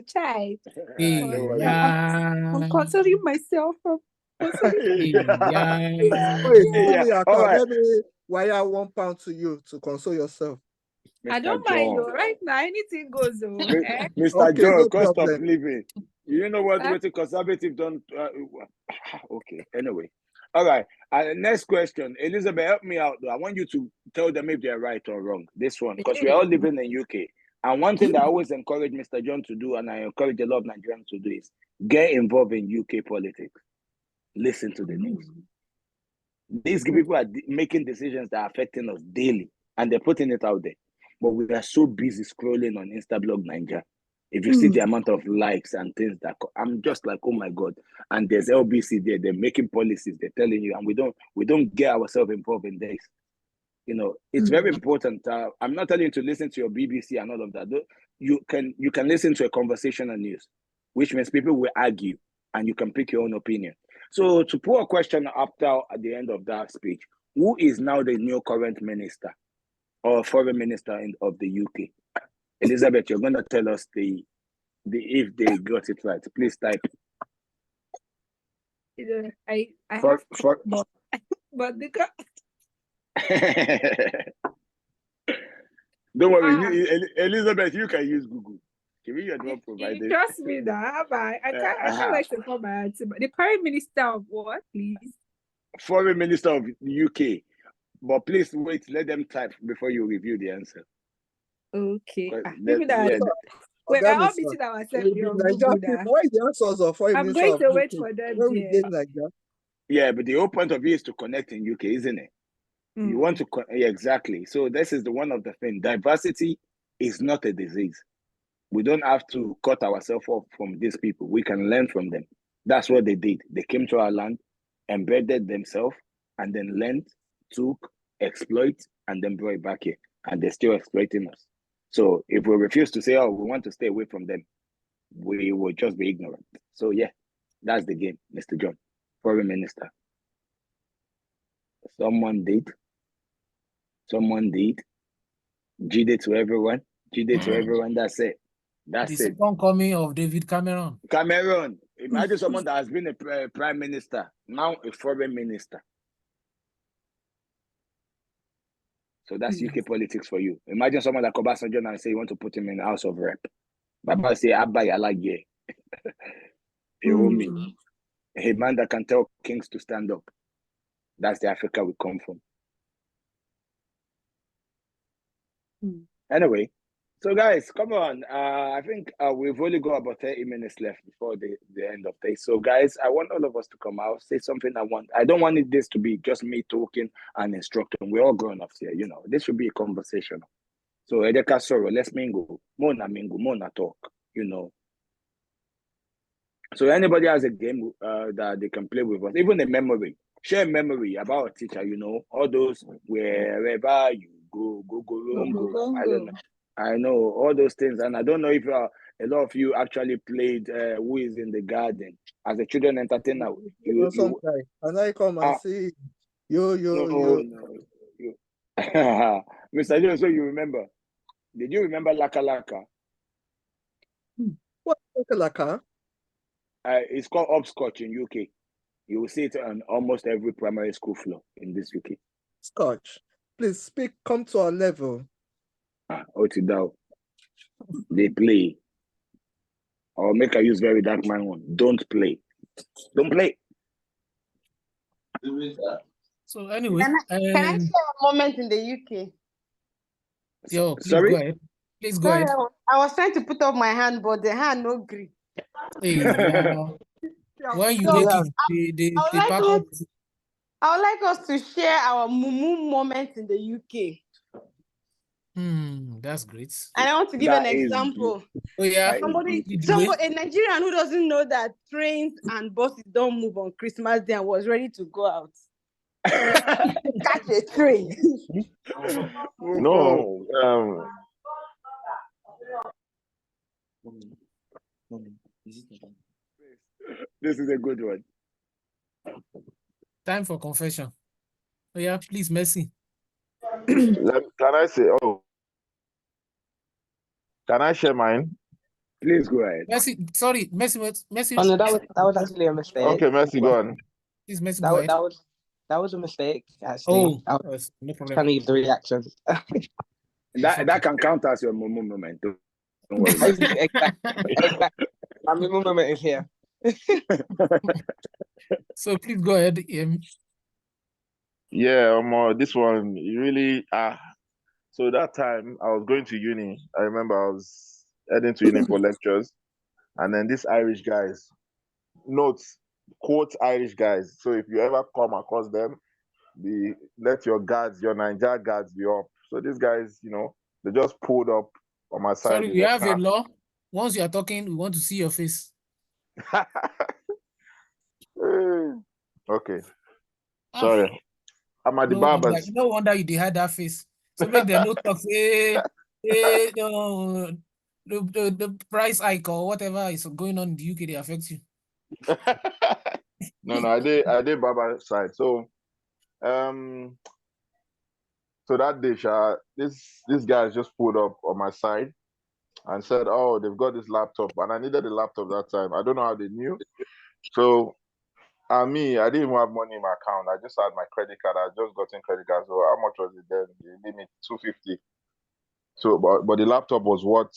child. I'm considering myself. Yeah. All right. Let me wire £1 to you to console yourself. I don't mind though. Right now, anything goes though. Mr. Okay, John, no cost of problem. living. You know what the conservative don't. Okay, anyway. All right. Next question. Elizabeth, help me out though. I want you to tell them if they're right or wrong. This one, because we're all living in UK. And one thing that I always encourage Mr. John to do, and I encourage a lot of Nigerians to do, is get involved in UK politics. Listen to the news. These people are making decisions that are affecting us daily, and they're putting it out there. But we are so busy scrolling on Instablog Naija. If you see the amount of likes and things that I'm just like, oh my God. And there's LBC there, they're making policies, they're telling you, and we don't get ourselves involved in this. You know, it's very important. I'm not telling you to listen to your BBC and all of that. You can listen to a conversational news, which means people will argue and you can pick your own opinion. So to put a question after at the end of that speech, who is now the new current minister or foreign minister of the UK? Elizabeth, you're going to tell us the if they got it right. Please type. I have but the Don't worry, Elizabeth, you can use Google. You trust me now. I can't like to call my answer. But the Prime Minister of what, please? Foreign Minister of the UK. But please wait, let them type before you review the answer. Okay. We're all meeting ourselves here on Google. Why the answers of foreign I'm going to wait for them. Yeah, but the whole point of it is to connect in UK, isn't it? You want to exactly. So this is one of the things. Diversity is not a disease. We don't have to cut ourselves off from these people. We can learn from them. That's what they did. They came to our land, embedded themselves, and then learned, took, exploit, and then brought it back here. And they're still exploiting us. So if we refuse to say, oh, we want to stay away from them, we will just be ignorant. So yeah, that's the game, Mr. John, Foreign Minister. Someone did. GD to everyone. GD to everyone. That's it. That's the it. second coming of David Cameron. Imagine someone that has been a prime minister, now a foreign minister. So that's UK politics for you. Imagine someone like Obasanjo and say you want to put him in the House of Rep. Baba say, Abba, I like ye. A man that can tell kings to stand up. That's the Africa we come from. Anyway, so guys, come on. I think we've only got about 30 minutes left before the end of this. So guys, I want all of us to come out, say something I don't want this to be just me talking and instructing. We're all grown-ups here, you know. This should be a conversation. So Edeka Soro, let's mingle. Mona talk, you know. So anybody has a game that they can play with us, even a memory. Share memory about a teacher, you know, all those wherever you go. I don't know. I know all those things, and I don't know if a lot of you actually played Who is in the Garden as a children entertainer. And I come and see you. Mr. Jones, so you remember? Did you remember Laka Laka? What Laka Laka? It's called hopscotch in UK. You will see it on almost every primary school floor in this UK. Scotch. Please come to our level. Otidao. They play. Or make I use very dark man one. Don't play. Don't play. So anyway, can I share a moment in the UK? Yo, please sorry? go ahead. Please go ahead. I was trying to put up my hand, but the hand no grip. Hey, when you make it, they pack up. I would like us to share our mumu moments in the UK. That's great. And I want to give an example. Oh yeah. A Nigerian who doesn't know that trains and buses don't move on Christmas Day and was ready to go out. Catch a train. No. This is a good one. Time for confession. Oh yeah, please, Messi. Can I say? Oh, can I share mine? Please go ahead. Messi, sorry, Messi. Oh no, that was actually a mistake. Okay, Messi, go on. Please, Messi, go ahead. That was a mistake, actually. Oh, yes, no problem. Trying to give the reaction. That can count as your Momo moment. Don't worry. Exactly. My Momo moment is here. So please go ahead, Yeah, this one really so that time I was going to uni. I remember I was heading to uni for lectures, and then these Irish guys, quote Irish guys. So if you ever come across them, let your Naija guards be up. So these guys, they just pulled up on my side. Sorry, we have a law. Once you are talking, we want to see your face. Okay. Sorry. I'm at the barbers. No wonder you had that face. So make them no talk, the price hike or whatever is going on in the UK, they affect you. No, I did barber side. So so that day, this guy just pulled up on my side and said, "Oh, they've got this laptop," and I needed a laptop that time. I don't know how they knew. So I didn't even have money in my account. I just had my credit card. I just got in credit card. So how much was it then? The limit $250. So, but the laptop was what,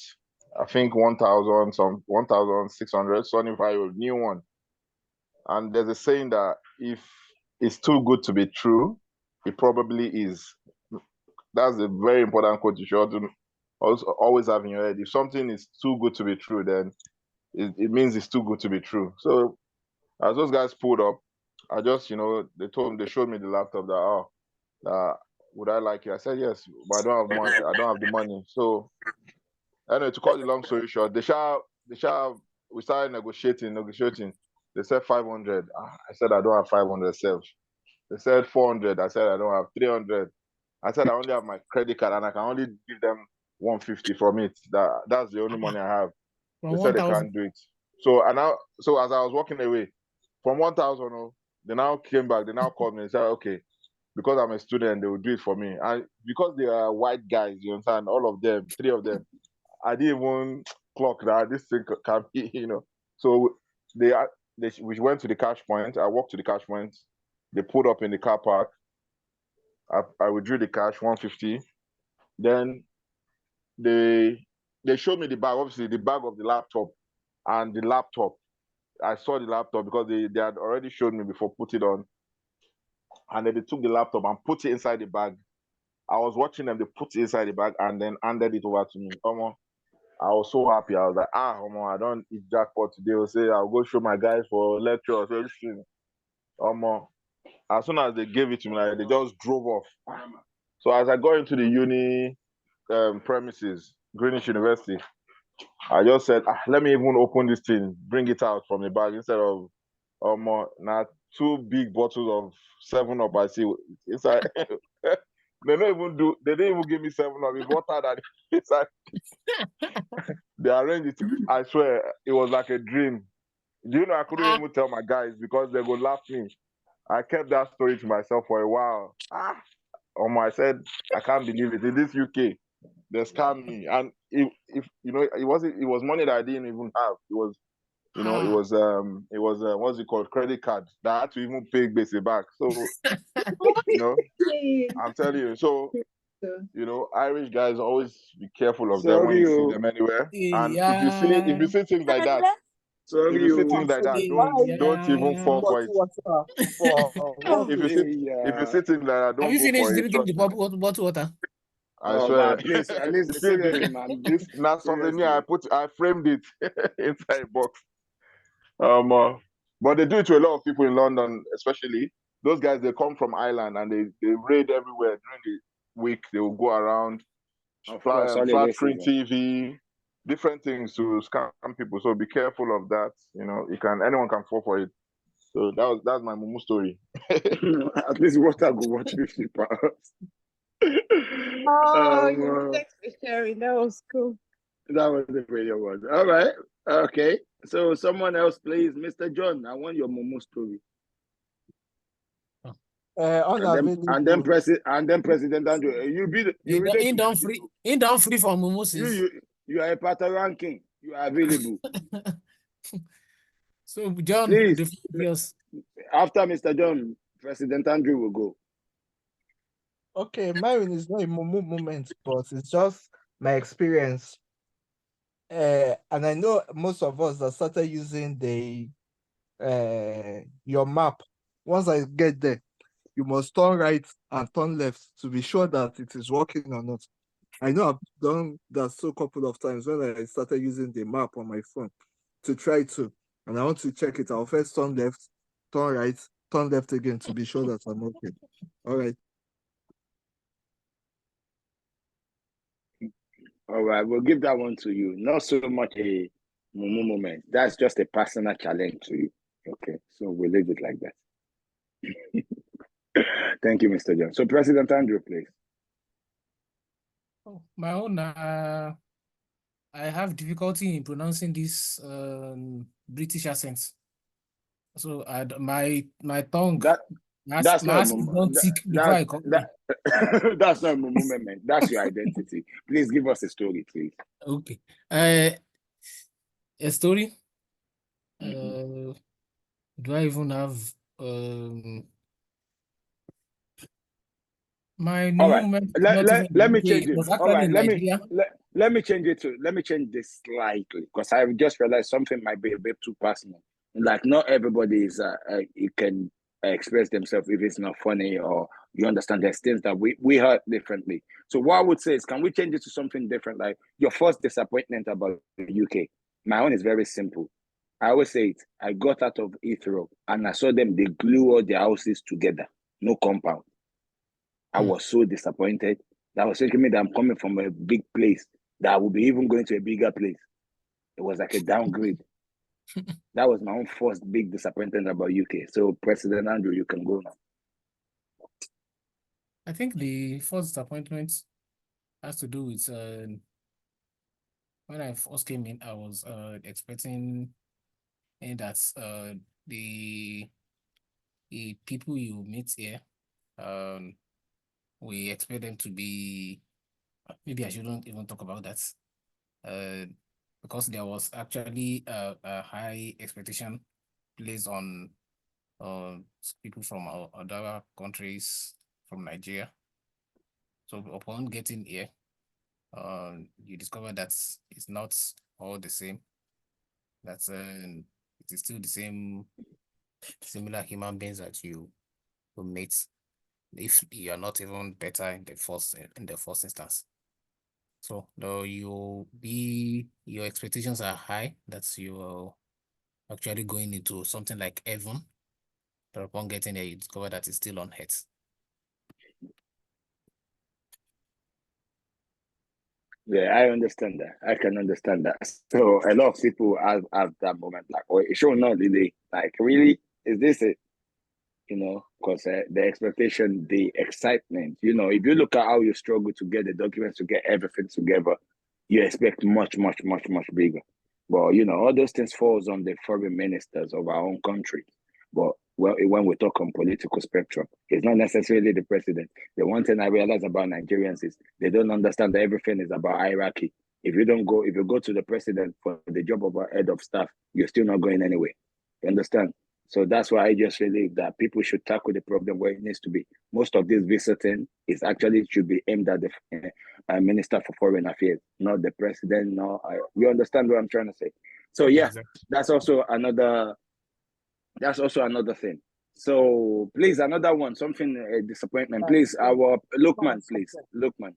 I think 1,600. Sony new one. And there's a saying that if it's too good to be true, it probably is. That's a very important quote you should always have in your head. If something is too good to be true, then it means it's too good to be true. So as those guys pulled up, I just, they showed me the laptop that, would I like it? I said yes, but I don't have money. I don't have the money. So anyway, to cut the long story short, we started negotiating. They said 500. I said I don't have 500 self. They said 400. I said I don't have 300. I said I only have my credit card and I can only give them 150 from it. That's the only money I have. They said they can't do it. So as I was walking away from 1,000, they now came back. They now called me and said, okay, because I'm a student, they will do it for me. And because they are white guys, you understand, all of them, 3 of them, I didn't even clock that this thing can be, So we went to the cash point. I walked to the cash point. They pulled up in the car park. I withdrew the cash, 150. Then they showed me the bag, obviously the bag of the laptop and the laptop. I saw the laptop because they had already showed me before, put it on. And then they took the laptop and put it inside the bag. I was watching them, they put it inside the bag and then handed it over to me. I was so happy. I was like, I don't eat jackpot today. I'll say, I'll go show my guys for lecture. As soon as they gave it to me, they just drove off. So as I got into the uni premises, Greenwich University, I just said, let me even open this thing, bring it out from the bag instead of now 2 big bottles of 7-Up. I see inside. They didn't even give me 7-Up. It's water that inside. They arranged it. I swear, it was like a dream. Do you know, I couldn't even tell my guys because they would laugh me. I kept that story to myself for a while. I said, I can't believe it. In this UK, they scammed me. And it was money that I didn't even have. It was, what's it called? Credit card that I had to even pay basic back. So, I'm telling you. So, Irish guys always be careful of them when you see them anywhere. And if you see things like that, don't even fall for it. If you see things like that, don't Have you go finished for it. drinking the bottled water? I swear. Man, please, seriously, man. This not something new. I framed it inside a box. But they do it to a lot of people in London, especially those guys. They come from Ireland and they raid everywhere during the week. They will go around, flat screen TV, different things to scam people. So be careful of that. Anyone can fall for it. So that's my Mumu story. At least water go watch 50 pounds. Thanks for sharing. That was cool. That was the radio one. All right. Okay. So someone else, please, Mr. John. I want your Mumu story. And then President Andrew. You don't free for Mumusis. You are a pattern ranking. You are available. So, John, Please, the floor is yours. after Mr. John, President Andrew will go. Okay, mine is not a moment, but it's just my experience. And I know most of us that started using the your map. Once I get there, you must turn right and turn left to be sure that it is working or not. I know I've done that so a couple of times when I started using the map on my phone to try to, and I want to check it. I'll first turn left, turn right, turn left again to be sure that I'm okay. All right. All right, we'll give that one to you. Not so much a moment. That's just a personal challenge to you. Okay, so we'll leave it like that. Thank you, Mr. John. So, President Andrew, please. Oh, my own, I have difficulty in pronouncing this British accent. So my tongue, That's not don't tick before I come. That's not a moment. That's your identity. Please give us a story, please. Okay. A story. Do I even have my moment? Let me change it. Was All actually right, in Nigeria. let me change it to. Let me change this slightly because I just realized something might be a bit too personal. Like not everybody is you can express themselves if it's not funny or you understand there's things that we heard differently. So what I would say is, can we change it to something different? Like your first disappointment about the UK. My own is very simple. I always say it. I got out of Heathrow and I saw them. They glue all their houses together, no compound. I was so disappointed. That was thinking me that I'm coming from a big place that I will be even going to a bigger place. It was like a downgrade. That was my own first big disappointment about UK. So, President Andrew, you can go now. I think the first disappointment has to do with when I first came in, I was expecting that the people you meet here, we expect them to be, maybe I shouldn't even talk about that, because there was actually a high expectation placed on people from other countries, from Nigeria. So upon getting here, you discover that it's not all the same. That's it is still the same similar human beings that you meet, if you are not even better in the first instance. So though your expectations are high, that you're actually going into something like heaven, but upon getting there, you discover that it's still on earth. Yeah, I understand that. I can understand that. So a lot of people have that moment, like, oh, it should not really, like, really, is this it? You know, because the expectation, the excitement, you know, if you look at how you struggle to get the documents, to get everything together, you expect much, much, much, much bigger. But, you know, all those things falls on the foreign ministers of our own country. But well, when we talk on political spectrum, it's not necessarily the president. The one thing I realize about Nigerians is they don't understand that everything is about hierarchy. If you go to the president for the job of a head of staff, you're still not going anywhere. You understand? So that's why I just believe that people should tackle the problem where it needs to be. Most of this visiting is actually should be aimed at the Minister for Foreign Affairs, not the president. You understand what I'm trying to say? So yeah, exactly. That's also another thing. So please, another one, something disappointment. Please, our Lukman, please, Lukman.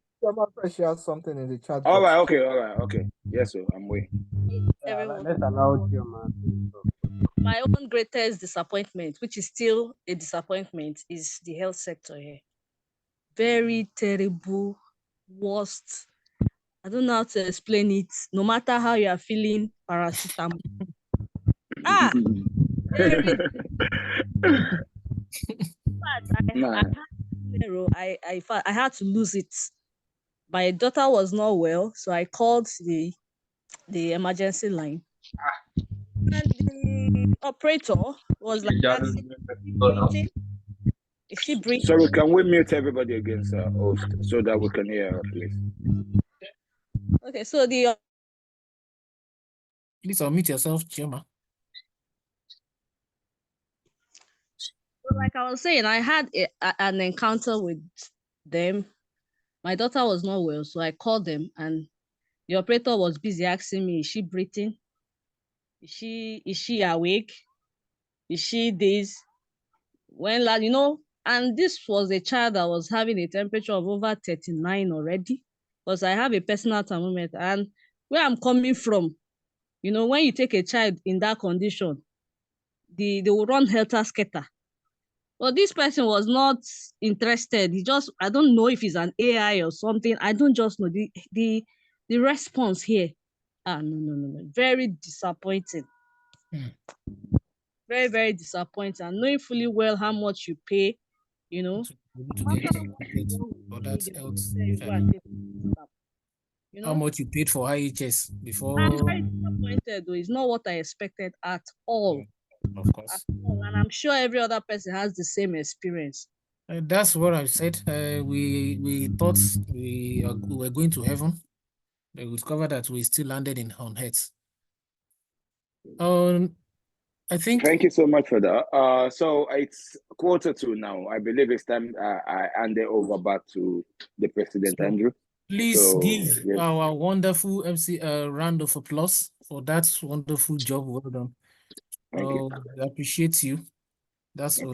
Share something in the chat. All right, okay. Yes, sir, I'm waiting. Let's allow Chioma. My own greatest disappointment, which is still a disappointment, is the health sector here. Very terrible, worst. I don't know how to explain it. No matter how you are feeling, paracetamol. Very. I had to lose it. My daughter was not well, so I called the emergency line. And the operator was like, is she breathing? Sorry, can we mute everybody against host so that we can hear her, please? Okay, so please unmute yourself, Chioma. But like I was saying, I had an encounter with them. My daughter was not well, so I called them, and the operator was busy asking me, "Is she breathing? Is she awake? Is she this?" When and this was a child that was having a temperature of over 39 already, because I have a personal thermometer, and where I'm coming from, when you take a child in that condition, they will run helter-skelter. But this person was not interested. I don't know if he's an AI or something. I don't just know the response here. No. Very disappointing. Very, very disappointing. And knowing fully well how much you pay, To get for that health. How much you paid for IHS before? I'm very disappointed, though. It's not what I expected at all. Of course. And I'm sure every other person has the same experience. That's what I said. We thought we were going to heaven. We discovered that we still landed on earth. I think. Thank you so much for that. So it's 1:45 now. I believe it's time I hand it over back to the President, Andrew. Please give our wonderful MC a round of applause for that wonderful job. Well done. Thank you. I appreciate you. That's a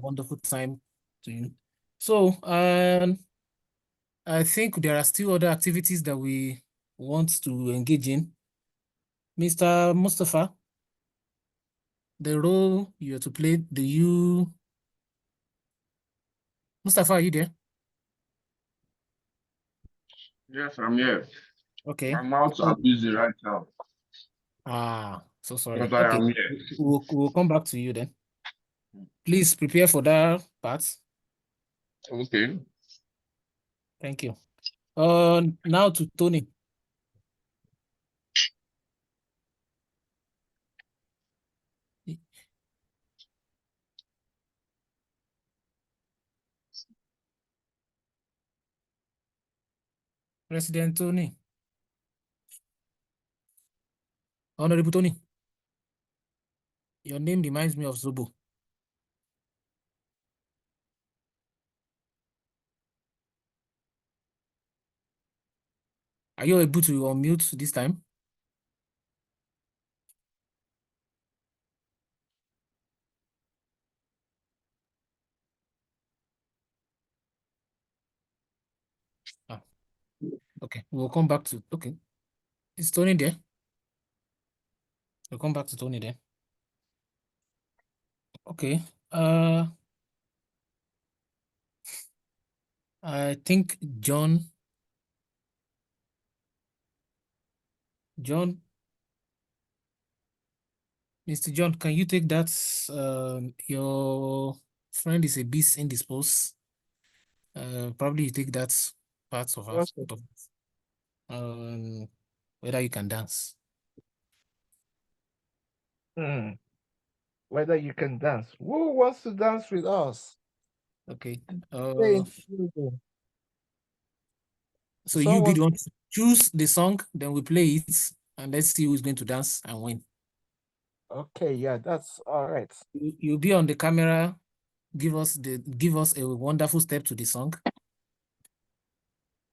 wonderful time to you. So I think there are still other activities that we want to engage in. Mr. Mustafa, the role you have to play, Mustafa, are you there? Yes, I'm here. Okay. I'm out, so I'm busy right now. So sorry. But I am here. We'll come back to you then. Please prepare for that part. Okay. Thank you. Now to Tony. President Tony. Honorable Tony. Your name reminds me of Zobo. Are you able to unmute this time? Okay, we'll come back to, okay. Is Tony there? We'll come back to Tony then. Okay. I think John, Mr. John, can you take that? Your friend is a bit indisposed. Probably you take that part of us. Whether you can dance. Whether you can dance. Who wants to dance with us? Okay. So you be the one to choose the song, then we play it, and let's see who's going to dance and win. Okay, yeah, that's all right. You'll be on the camera. Give us a wonderful step to the song.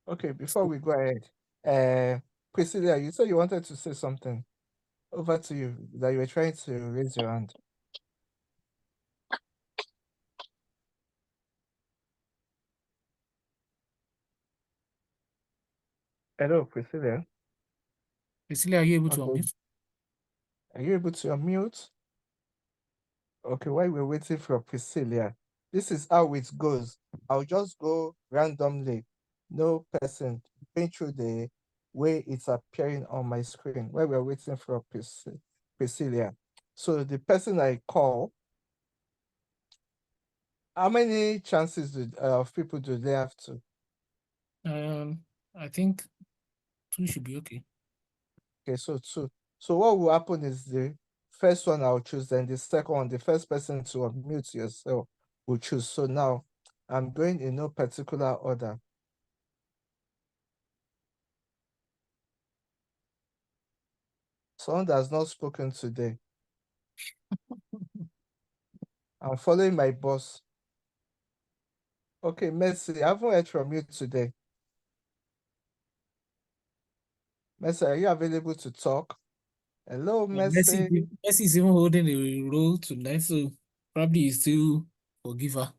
Okay, before we go ahead, Priscilla, you said you wanted to say something. Over to you, that you were trying to raise your hand. Hello, Priscilla. Priscilla, are you able to unmute? Are you able to unmute? Okay, while we're waiting for Priscilla, this is how it goes. I'll just go randomly, no person, going through the way it's appearing on my screen while we're waiting for Priscilla. So the person I call, how many chances of people do they have to? I think 2 should be okay. Okay, so 2. So what will happen is the first one I'll choose, then the second one, the first person to unmute yourself will choose. So now I'm going in no particular order. Someone that has not spoken today. I'm following my boss. Okay, Mercy, I haven't heard from you today. Mercy, are you available to talk? Hello, Mercy. Messi is even holding a role tonight, so probably you still forgive her.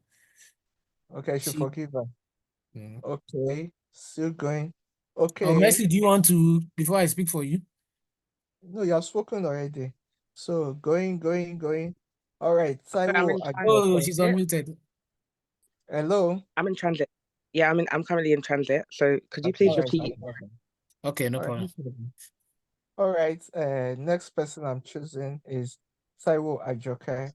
Okay, I should forgive her. Okay, still going. Okay. Oh, Messi, do you want to, before I speak for you? No, you have spoken already. So going. All right, Oh, she's unmuted. Hello. I'm in transit. Yeah, I'm currently in transit. So could you please repeat? Okay, no problem. All right. Next person I'm choosing is Taiwo Ajoke.